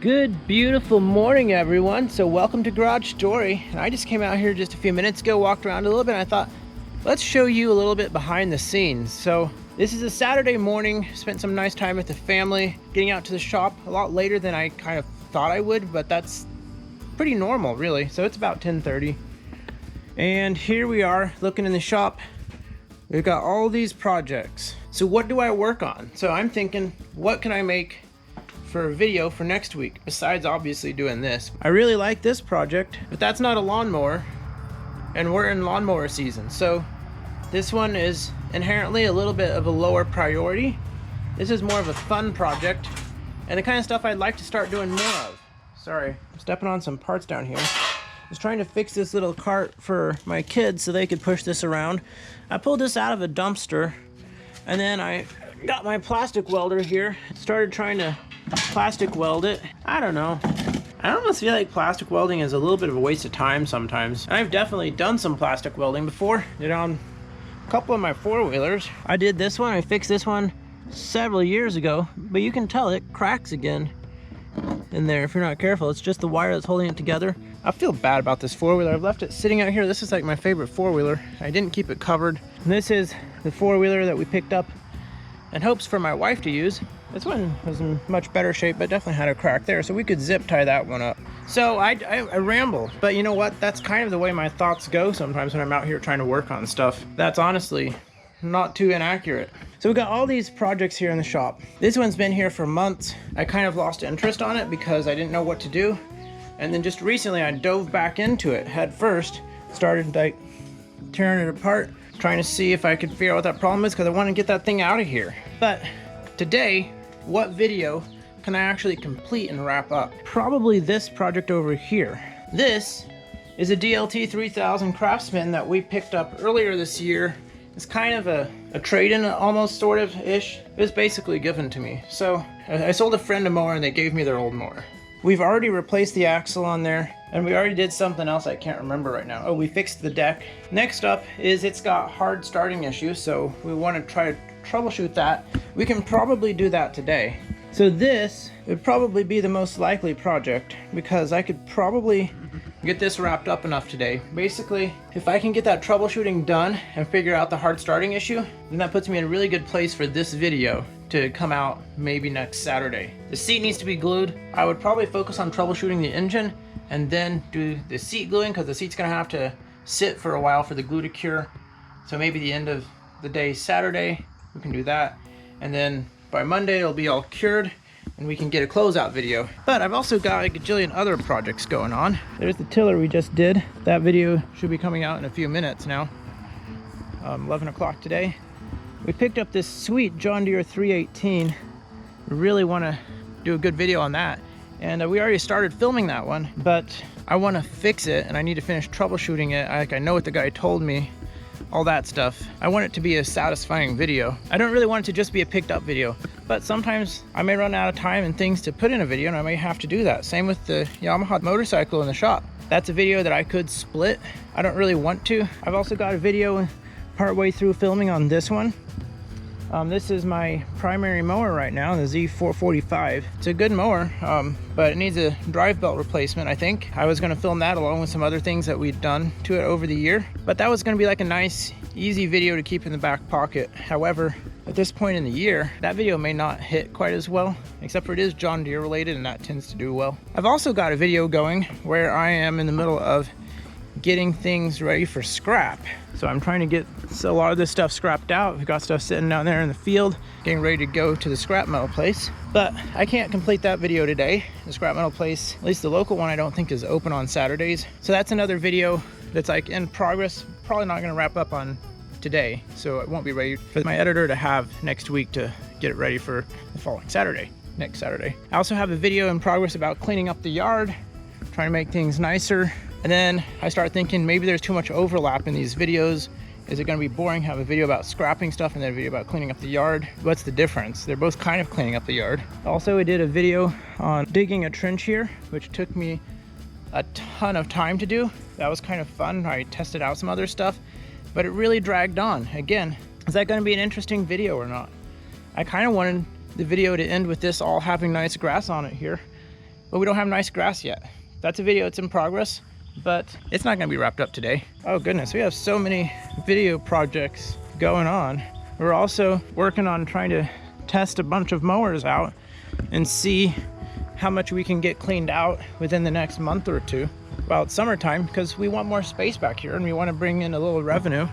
Good, beautiful morning, everyone. So welcome to Garage Story. And I just came out here just a few minutes ago, walked around a little bit, and I thought, let's show you a little bit behind the scenes. So this is a Saturday morning, spent some nice time with the family, getting out to the shop a lot later than I kind of thought I would, but that's pretty normal, really. So it's about 10:30. And here we are looking in the shop. We've got all these projects. So what do I work on? So I'm thinking, what can I make for a video for next week, besides obviously doing this? I really like this project, but that's not a lawnmower, and we're in lawnmower season. So this one is inherently a little bit of a lower priority. This is more of a fun project, and the kind of stuff I'd like to start doing more of. Sorry, I'm stepping on some parts down here. I was trying to fix this little cart for my kids so they could push this around. I pulled this out of a dumpster, and then I got my plastic welder here, started trying to plastic weld it. I don't know. I almost feel like plastic welding is a little bit of a waste of time sometimes. I've definitely done some plastic welding before. Did it on a couple of my four-wheelers. I did this one, I fixed this one several years ago, but you can tell it cracks again in there if you're not careful. It's just the wire that's holding it together. I feel bad about this four-wheeler. I've left it sitting out here. This is like my favorite four-wheeler. I didn't keep it covered. And this is the four-wheeler that we picked up in hopes for my wife to use. This one was in much better shape, but definitely had a crack there, so we could zip tie that one up. So I ramble, but you know what? That's kind of the way my thoughts go sometimes when I'm out here trying to work on stuff. That's honestly not too inaccurate. So we got all these projects here in the shop. This one's been here for months. I kind of lost interest on it because I didn't know what to do. And then just recently I dove back into it head first, started like tearing it apart, trying to see if I could figure out what that problem is, because I want to get that thing out of here. But today, what video can I actually complete and wrap up? Probably this project over here. This is a DLT 3000 Craftsman that we picked up earlier this year. It's kind of a trade-in, almost, sort of ish. It was basically given to me. So I sold a friend a mower and they gave me their old mower. We've already replaced the axle on there, and we already did something else I can't remember right now. Oh, we fixed the deck. Next up is it's got hard starting issues, so we want to try to troubleshoot that. We can probably do that today. So this would probably be the most likely project, because I could probably get this wrapped up enough today. Basically, if I can get that troubleshooting done and figure out the hard starting issue, then that puts me in a really good place for this video to come out maybe next Saturday. The seat needs to be glued. I would probably focus on troubleshooting the engine and then do the seat gluing, because the seat's gonna have to sit for a while for the glue to cure. So maybe the end of the day Saturday, we can do that. And then by Monday, it'll be all cured and we can get a closeout video. But I've also got a gajillion other projects going on. There's the tiller we just did. That video should be coming out in a few minutes now. 11 o'clock today. We picked up this sweet John Deere 318. We really want to do a good video on that. And we already started filming that one, but I want to fix it and I need to finish troubleshooting it. I know what the guy told me, all that stuff. I want it to be a satisfying video. I don't really want it to just be a picked up video, but sometimes I may run out of time and things to put in a video and I may have to do that. Same with the Yamaha motorcycle in the shop. That's a video that I could split. I don't really want to. I've also got a video partway through filming on this one. This is my primary mower right now, the Z445. It's a good mower, but it needs a drive belt replacement, I think. I was gonna film that along with some other things that we'd done to it over the year, but that was gonna be like a nice, easy video to keep in the back pocket. However, at this point in the year, that video may not hit quite as well, except for it is John Deere related and that tends to do well. I've also got a video going where I am in the middle of getting things ready for scrap. So I'm trying to get a lot of this stuff scrapped out. We've got stuff sitting down there in the field, getting ready to go to the scrap metal place. But I can't complete that video today. The scrap metal place, at least the local one, I don't think is open on Saturdays. So that's another video that's like in progress. Probably not gonna wrap up on today, so it won't be ready for my editor to have next week to get it ready for the following Saturday, next Saturday. I also have a video in progress about cleaning up the yard, trying to make things nicer. And then I start thinking maybe there's too much overlap in these videos. Is it gonna be boring to have a video about scrapping stuff and then a video about cleaning up the yard? What's the difference? They're both kind of cleaning up the yard. Also, I did a video on digging a trench here, which took me a ton of time to do. That was kind of fun. I tested out some other stuff, but it really dragged on. Again, is that gonna be an interesting video or not? I kind of wanted the video to end with this all having nice grass on it here. but we don't have nice grass yet. That's a video, it's in progress, but it's not gonna be wrapped up today. Oh goodness, we have so many video projects going on. We're also working on trying to test a bunch of mowers out and see how much we can get cleaned out within the next month or two. Well, it's summertime because we want more space back here and we want to bring in a little revenue,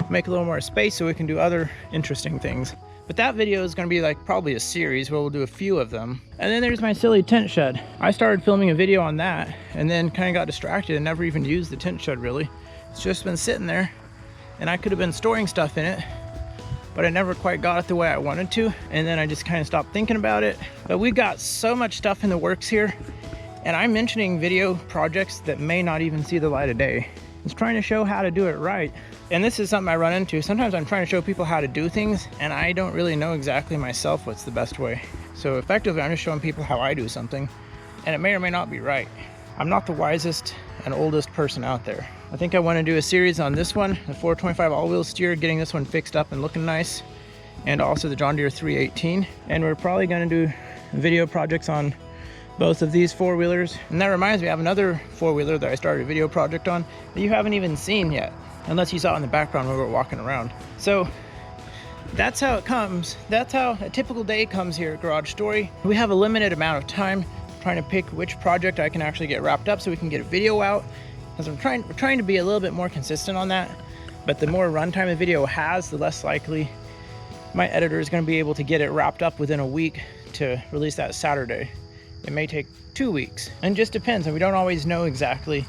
make a little more space so we can do other interesting things. But that video is going to be like probably a series where we'll do a few of them. And then there's my silly tent shed. I started filming a video on that and then kind of got distracted and never even used the tent shed really. It's just been sitting there and I could have been storing stuff in it, but I never quite got it the way I wanted to. And then I just kind of stopped thinking about it. But we've got so much stuff in the works here. And I'm mentioning video projects that may not even see the light of day. It's trying to show how to do it right. And this is something I run into. Sometimes I'm trying to show people how to do things and I don't really know exactly myself what's the best way. So effectively, I'm just showing people how I do something and it may or may not be right. I'm not the wisest and oldest person out there. I think I want to do a series on this one, the 425 all-wheel steer, getting this one fixed up and looking nice, and also the John Deere 318. And we're probably going to do video projects on both of these four-wheelers. And that reminds me, I have another four-wheeler that I started a video project on that you haven't even seen yet, unless you saw it in the background when we were walking around. So that's how it comes. That's how a typical day comes here at Garage Story. We have a limited amount of time trying to pick which project I can actually get wrapped up so we can get a video out. Because we're trying to be a little bit more consistent on that. But the more runtime the video has, the less likely my editor is going to be able to get it wrapped up within a week to release that Saturday. It may take 2 weeks, and just depends, and we don't always know exactly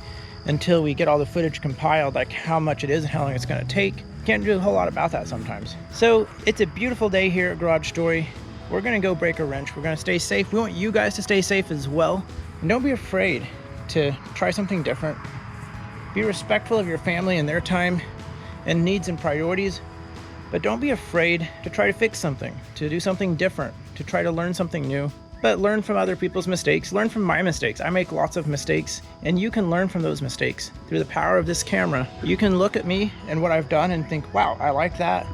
until we get all the footage compiled, like how much it is and how long it's going to take. Can't do a whole lot about that sometimes. So it's a beautiful day here at Garage Story. We're going to go break a wrench. We're going to stay safe. We want you guys to stay safe as well, and don't be afraid to try something different. Be respectful of your family and their time and needs and priorities, but don't be afraid to try to fix something, to do something different, to try to learn something new. But learn from other people's mistakes, learn from my mistakes. I make lots of mistakes, and you can learn from those mistakes through the power of this camera. You can look at me and what I've done and think, wow, I like that.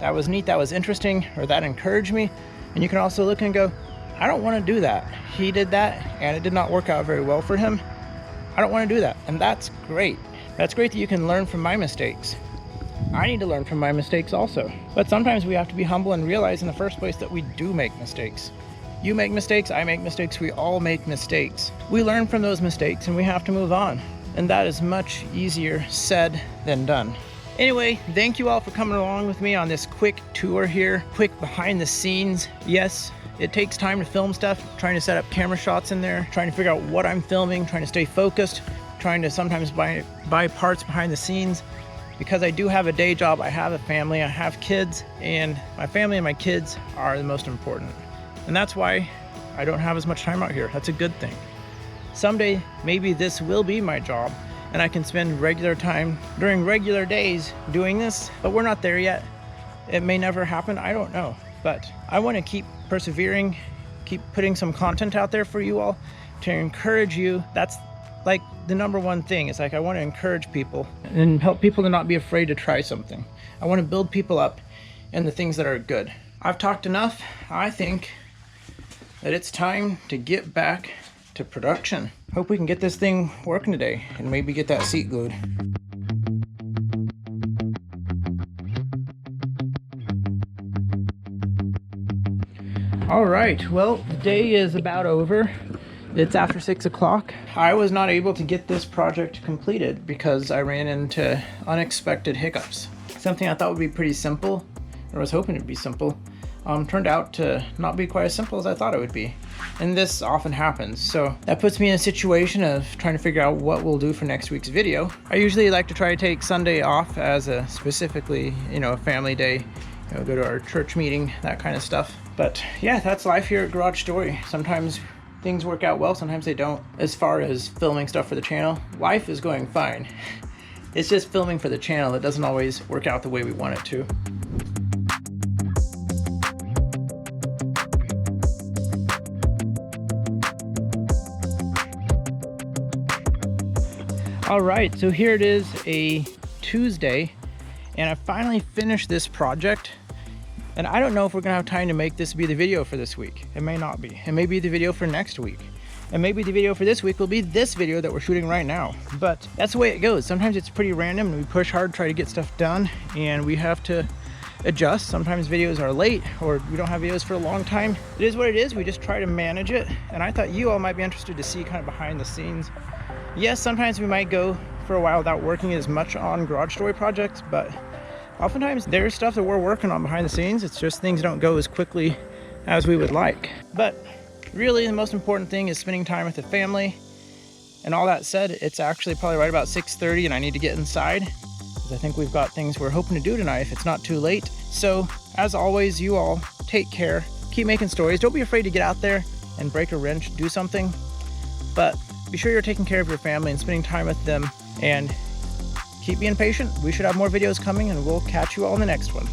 That was neat, that was interesting, or that encouraged me. And you can also look and go, I don't want to do that. He did that, and it did not work out very well for him. I don't want to do that, and that's great. That's great that you can learn from my mistakes. I need to learn from my mistakes also. But sometimes we have to be humble and realize in the first place that we do make mistakes. You make mistakes, I make mistakes, we all make mistakes. We learn from those mistakes and we have to move on. And that is much easier said than done. Anyway, thank you all for coming along with me on this quick tour here, quick behind the scenes. Yes, it takes time to film stuff, trying to set up camera shots in there, trying to figure out what I'm filming, trying to stay focused, trying to sometimes buy parts behind the scenes. Because I do have a day job, I have a family, I have kids, and my family and my kids are the most important. And that's why I don't have as much time out here. That's a good thing. Someday, maybe this will be my job and I can spend regular time during regular days doing this, but we're not there yet. It may never happen, I don't know. But I want to keep persevering, keep putting some content out there for you all to encourage you. That's like the number one thing. It's like I want to encourage people and help people to not be afraid to try something. I want to build people up in the things that are good. I've talked enough. I think that it's time to get back to production. Hope we can get this thing working today and maybe get that seat glued. All right, well, the day is about over. It's after 6 o'clock. I was not able to get this project completed because I ran into unexpected hiccups. Something I thought would be pretty simple, or was hoping it'd be simple, turned out to not be quite as simple as I thought it would be. And this often happens. So that puts me in a situation of trying to figure out what we'll do for next week's video. I usually like to try to take Sunday off as a specifically, a family day, go to our church meeting, that kind of stuff. But yeah, that's life here at Garage Story. Sometimes things work out well, sometimes they don't. As far as filming stuff for the channel, life is going fine. It's just filming for the channel that doesn't always work out the way we want it to. All right, so here it is, a Tuesday, and I finally finished this project. And I don't know if we're gonna have time to make this be the video for this week. It may not be. It may be the video for next week. And maybe the video for this week will be this video that we're shooting right now. But that's the way it goes. Sometimes it's pretty random and we push hard, try to get stuff done, and we have to adjust. Sometimes videos are late or we don't have videos for a long time. It is what it is. We just try to manage it. And I thought you all might be interested to see kind of behind the scenes. Yes, sometimes we might go for a while without working as much on garage story projects, but oftentimes there's stuff that we're working on behind the scenes. It's just things don't go as quickly as we would like. But really the most important thing is spending time with the family. And all that said, it's actually probably right about 6:30 and I need to get inside because I think we've got things we're hoping to do tonight if it's not too late. So as always, you all take care, keep making stories. Don't be afraid to get out there and break a wrench, do something, but be sure you're taking care of your family and spending time with them, and keep being patient. We should have more videos coming and we'll catch you all in the next one.